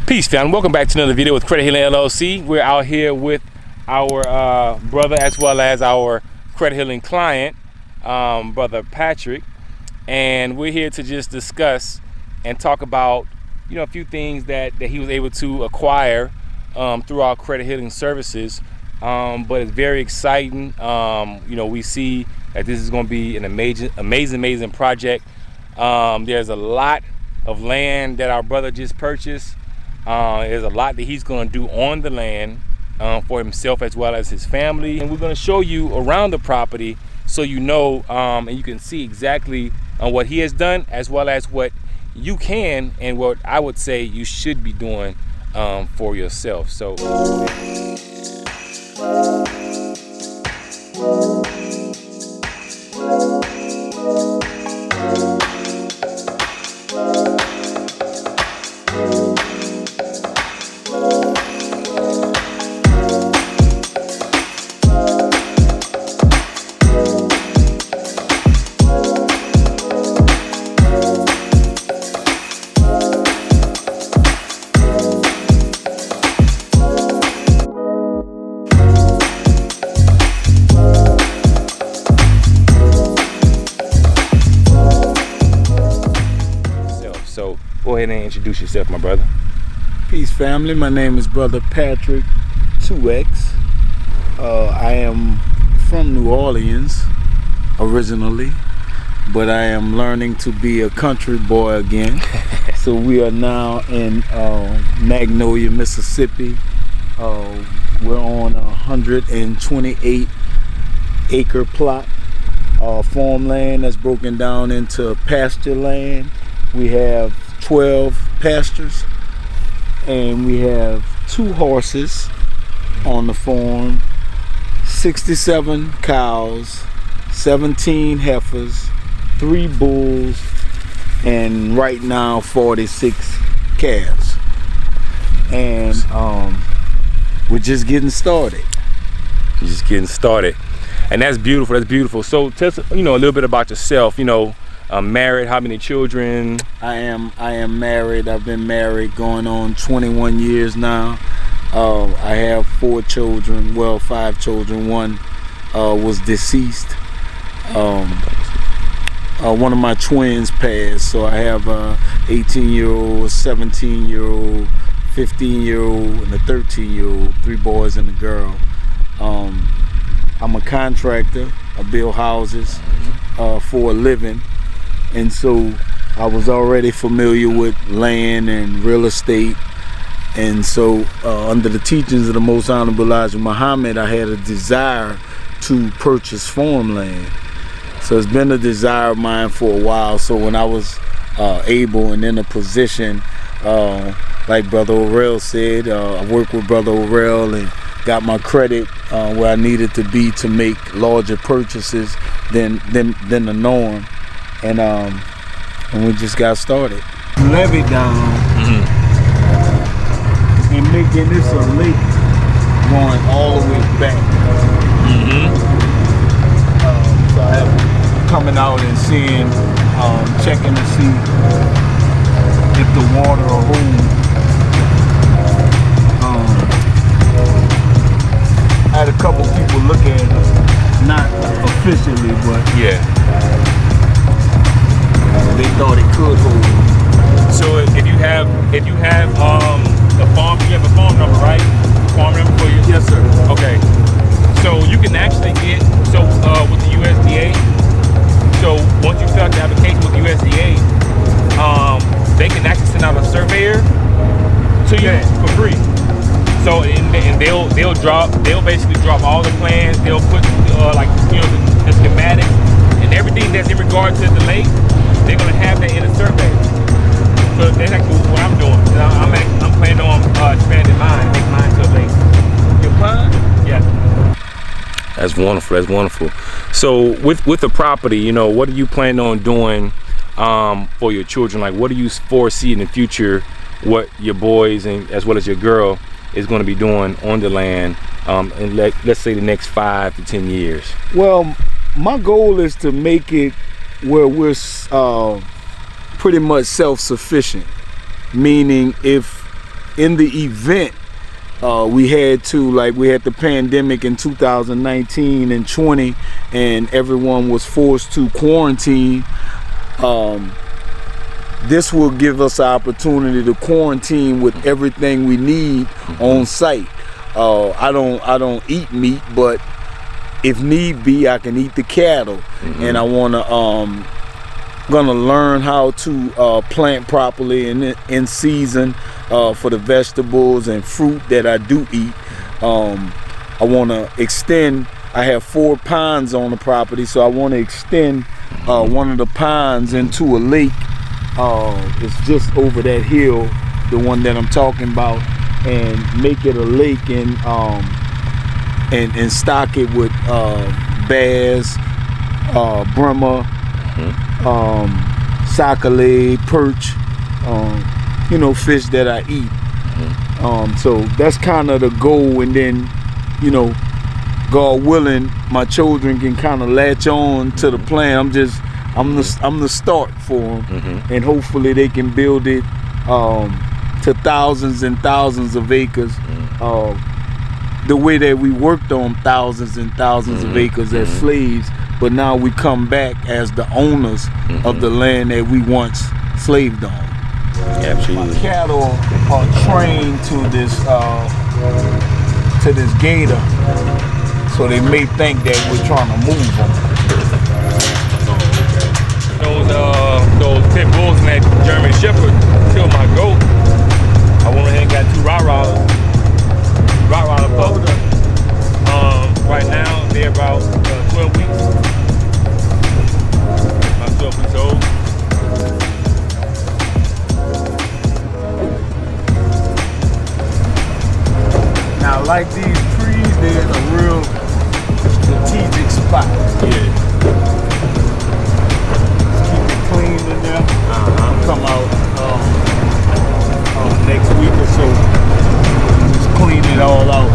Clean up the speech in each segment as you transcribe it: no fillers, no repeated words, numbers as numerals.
Peace, family. Welcome back to another video with Credit Healing LLC. We're out here with our brother as well as our credit healing client, brother Patrick, and we're here to just discuss and talk about, a few things that he was able to acquire through our credit healing services. But it's very exciting. We see that this is going to be an amazing project. There's a lot of land that our brother just purchased. There's a lot that he's going to do on the land for himself as well as his family, and we're going to show you around the property so you know and you can see exactly what he has done as well as what you can and what I would say you should be doing for yourself. So go ahead and introduce yourself, my brother. Peace, family. My name is Brother Patrick 2X. I am from New Orleans originally, but I am learning to be a country boy again. So we are now in Magnolia, Mississippi. We're on a 128-acre plot, farmland that's broken down into pasture land. We have 12 pastures, and we have 2 horses on the farm, 67 cows, 17 heifers, 3 bulls, and right now 46 calves. And we're just getting started. And that's beautiful. So tell us, a little bit about yourself. I'm married. How many children? I am married. I've been married going on 21 years now. I have 4 children. Well, 5 children. One was deceased. One of my twins passed. So I have a 18-year-old, a 17-year-old, 15-year-old, and a 13-year-old. 3 boys and a girl. I'm a contractor. I build houses for a living. And so I was already familiar with land and real estate. And so under the teachings of the Most Honorable Elijah Muhammad, I had a desire to purchase farmland. So it's been a desire of mine for a while. So when I was able and in a position, like Brother Orrell said, I worked with Brother Orrell and got my credit where I needed to be to make larger purchases than the norm. And we just got started. Levee down and making this a lake going all the way back. So I have coming out and seeing, checking to see if the water will hold. I had a couple people look at it, not officially, but yeah. They thought it could hold. So if you have the farm, you have a farm number, right? Farm number for you? Yes, sir. Okay. So you can actually get with the USDA. So once you fill out the application with the USDA, they can actually send out a surveyor to you for free. So and they'll basically drop all the plans. They'll put the schematics and everything that's in regard to the lake. They're gonna have that in a survey. So that's actually what I'm doing. I'm planning on expanding mine, make mine to a lake. Your plan? Yeah. That's wonderful. So with the property, what are you planning on doing for your children? Like, what do you foresee in the future? What your boys and as well as your girl is going to be doing on the land in let's say the next 5 to 10 years? Well, my goal is to make it where we're pretty much self-sufficient, meaning if in the event we had the pandemic in 2019 and 20, and everyone was forced to quarantine. This will give us an opportunity to quarantine with everything we need on site. I don't eat meat, but if need be, I can eat the cattle, and I gonna learn how to plant properly and in season for the vegetables and fruit that I do eat. I want to extend. I have 4 ponds on the property, so I want to extend one of the ponds into a lake. It's just over that hill, the one that I'm talking about, and make it a lake and stock it with bass, brimmer, sac-a-lait, perch, fish that I eat. So that's kind of the goal, and then, God willing, my children can kind of latch on to the plan. I'm the start for them, and hopefully they can build it to thousands and thousands of acres. The way that we worked on thousands and thousands of acres as slaves, but now we come back as the owners of the land that we once slaved on. Absolutely. My cattle are trained to this gator, so they may think that we're trying to move them. Those pit bulls and that German Shepherd killed my goat. I went ahead and got 2 Rottweiler pups. Right now they're about 12 weeks. About 12 weeks old. Now, like these trees, they're in a real strategic spot. Yeah. Clean in there. Come out next week or so. Just clean it all out.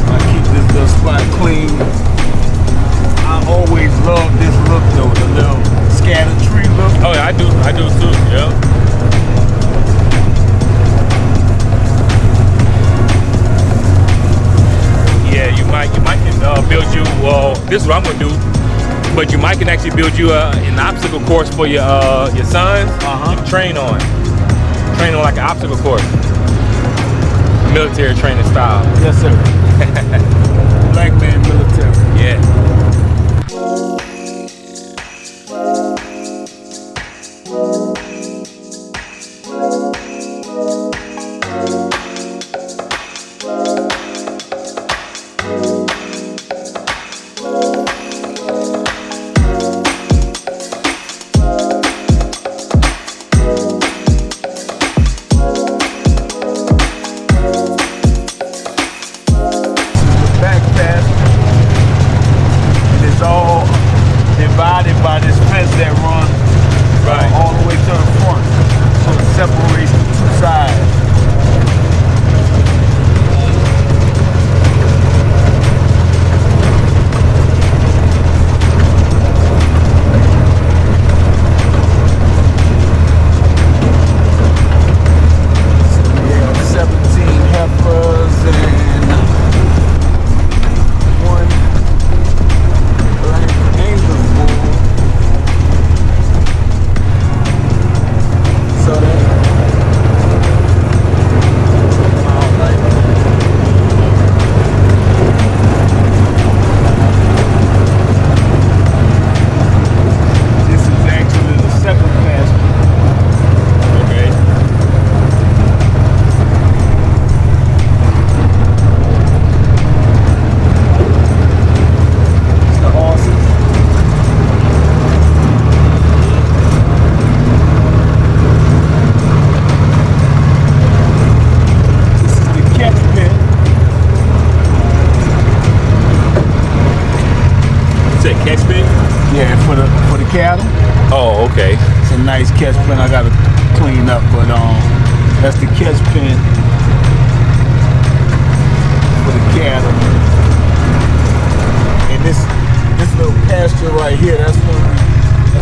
I keep this little spot clean. I always love this look though, the little scattered tree look. Oh yeah, I do too. Yeah. Yeah, you might can build you. Well, this is what I'm gonna do. But you might can actually build you an obstacle course for your sons. Train on like an obstacle course, military training style. Yes, sir. Black man military. Yeah. By this fence that runs all the way to the front, so it separates the 2 sides. So we have 17 heifers and 1 black Angus bull. So this is actually the second pasture. Okay. It's the horses. This is the catch pen. You said catch pin? Yeah, for the cattle. Oh, okay. It's a nice catch pen. I gotta clean up, but that's the catch pen for the cattle. And this little pasture right here, that's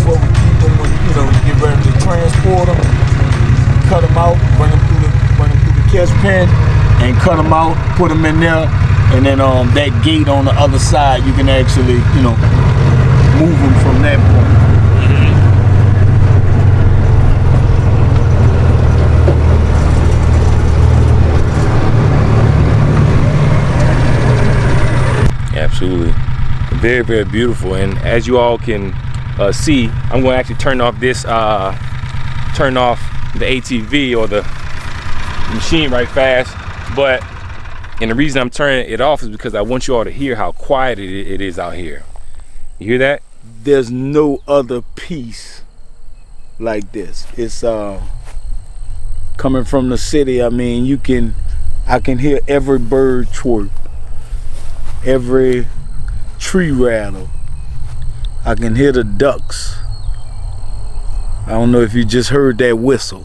what we keep them when we get ready to transport them, cut them out, bring them through the catch pen and cut them out, put them in there, and then that gate on the other side, you can actually, you know, move them from that point. Absolutely. Very, very beautiful. And as you all can see, I'm going to actually turn off this, turn off the ATV or the machine right fast. And the reason I'm turning it off is because I want you all to hear how quiet it is out here. You hear that? There's no other piece like this. It's coming from the city. I mean, I can hear every bird chirp, every tree rattle. I can hear the ducks. I don't know if you just heard that whistle,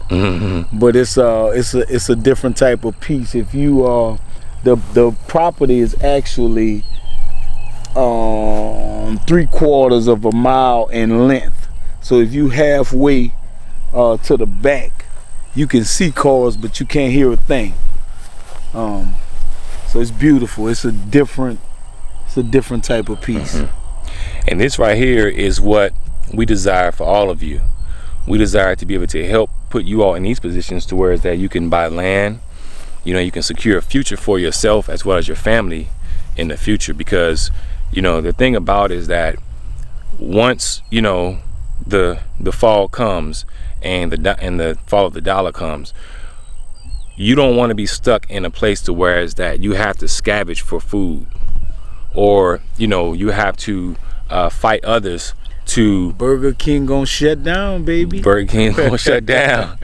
but it's a different type of piece. If you the property is actually 3/4 of a mile in length. So if you halfway to the back, you can see cars, but you can't hear a thing. So it's beautiful. It's a different type of piece. And this right here is what we desire for all of you. We desire to be able to help put you all in these positions to where is that you can buy land, you know, you can secure a future for yourself as well as your family in the future. Because, you know, the thing about it is that once, you know, the fall comes and the fall of the dollar comes, you don't want to be stuck in a place to where is that you have to scavenge for food, or, you know, you have to fight others to. Burger King gonna shut down, baby. Burger King gonna shut down.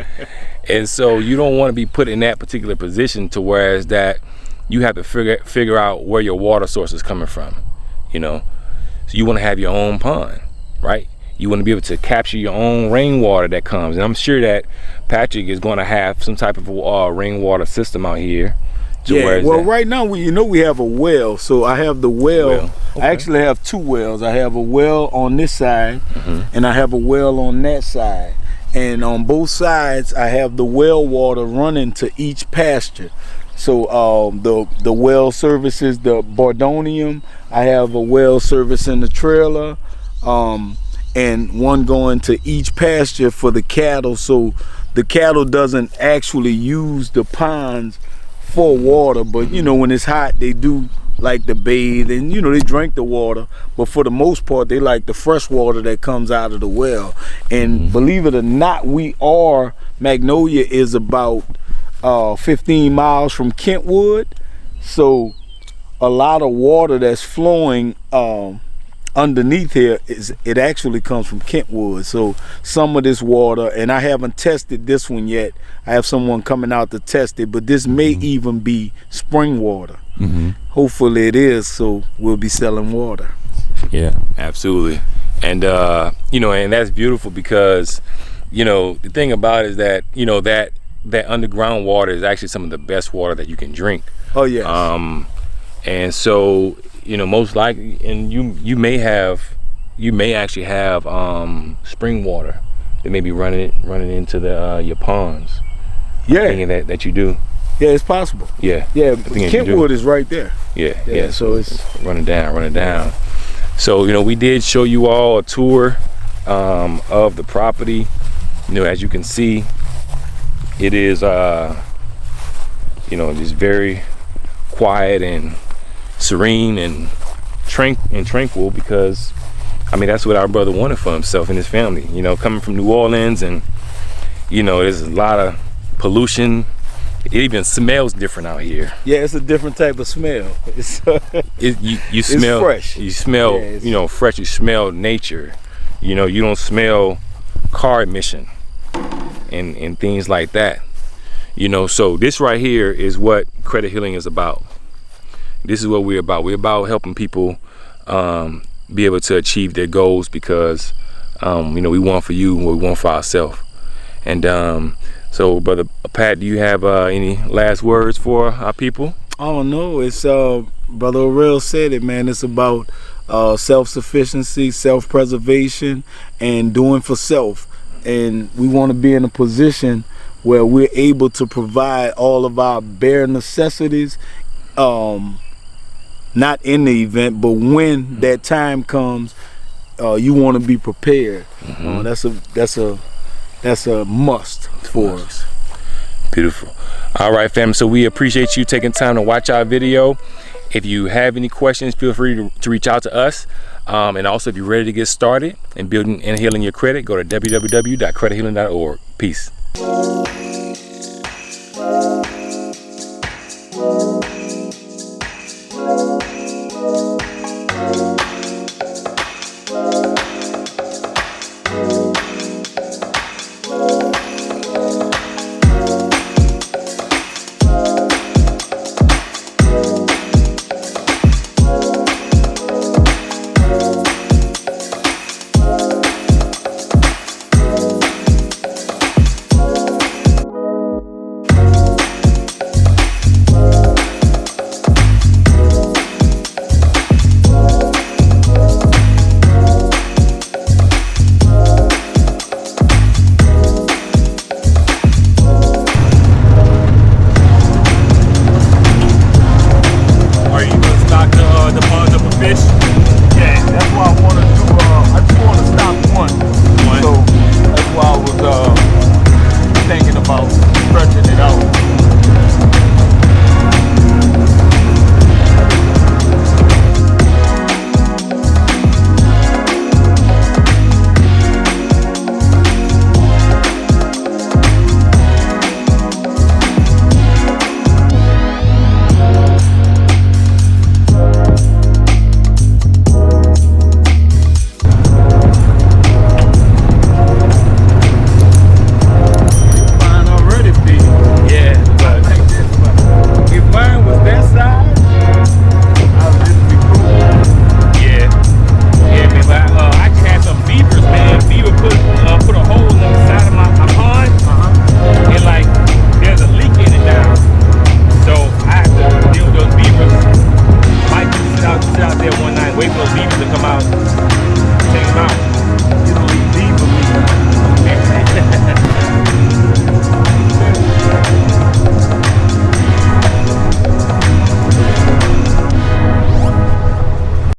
And so you don't want to be put in that particular position to whereas that you have to figure out where your water source is coming from, you know. So you want to have your own pond, right? You want to be able to capture your own rainwater that comes. And I'm sure that Patrick is going to have some type of rainwater system out here. Yeah, well, right now, we have a well. So I have the well. Okay. I actually have two wells. I have a well on this side, and I have a well on that side. And on both sides, I have the well water running to each pasture. So the well services the Bordonium. I have a well service in the trailer, and one going to each pasture for the cattle. So the cattle doesn't actually use the ponds for water, but you know, when it's hot, they do like to bathe, and you know, they drink the water, but for the most part they like the fresh water that comes out of the well. And believe it or not, Magnolia is about 15 miles from Kentwood, so a lot of water that's flowing underneath here it actually comes from Kentwood. So some of this water, and I haven't tested this one yet, I have someone coming out to test it, but this may even be spring water. Hopefully it is, so we'll be selling water. Yeah, absolutely. And you know, and that's beautiful because, you know, the thing about it is that, you know, that underground water is actually some of the best water that you can drink. Oh yes. And so, you know, most likely, and you may actually have spring water that may be running into the your ponds. Yeah. Thinking that you do. Yeah, it's possible. Yeah. Yeah, Kentwood is right there. Yeah. So it's running down. So, you know, we did show you all a tour of the property. You know, as you can see, it is you know, just very quiet and serene and tranquil, because I mean, that's what our brother wanted for himself and his family. You know, coming from New Orleans, and you know, there's a lot of pollution. It even smells different out here. Yeah, it's a different type of smell. You smell fresh. You smell, you know, fresh. You smell nature. You know, you don't smell car emission and things like that. You know, so this right here is what credit healing is about. This is what we're about. We're about helping people be able to achieve their goals, because you know, we want for you what we want for ourselves. And so, Brother Pat, do you have any last words for our people? Oh no, it's Brother Orel said it, man. It's about self-sufficiency, self-preservation, and doing for self. And we want to be in a position where we're able to provide all of our bare necessities, not in the event, but when that time comes, you want to be prepared. That's a must for us. Beautiful. All right, fam. So we appreciate you taking time to watch our video. If you have any questions, feel free to reach out to us. And also, if you're ready to get started in building and healing your credit, go to www.credithealing.org. Peace.